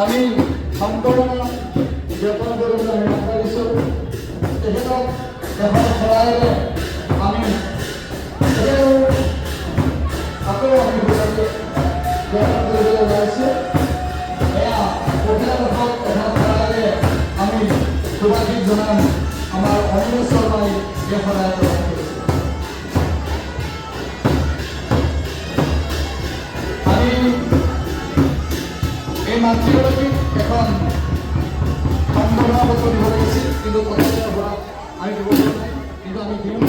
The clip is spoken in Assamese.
আমি সম্পূৰ্ণ জ্ঞাপন কৰিবলৈ আমি আগবাঢ়িছোঁ। তেখেতক দেশৰ শৰাইৰে আমি আকৌ আমি জ্ঞাপন কৰিবলৈ ওলাইছোঁ। এয়া পহিলা বৰ্ষত এখন শৰাইৰে আমি শুভাগীত জনাম আমাৰ অনিল শৰ্মাই এই শৰাই প্ৰদান কৰিছে। আমি এই মাতৃগৰাকীক এখন সম্বৰ্ধনা পত্ৰ দিব লাগিছিল, কিন্তু আমি দিব পৰা নাই, কিন্তু আমি দিওঁ।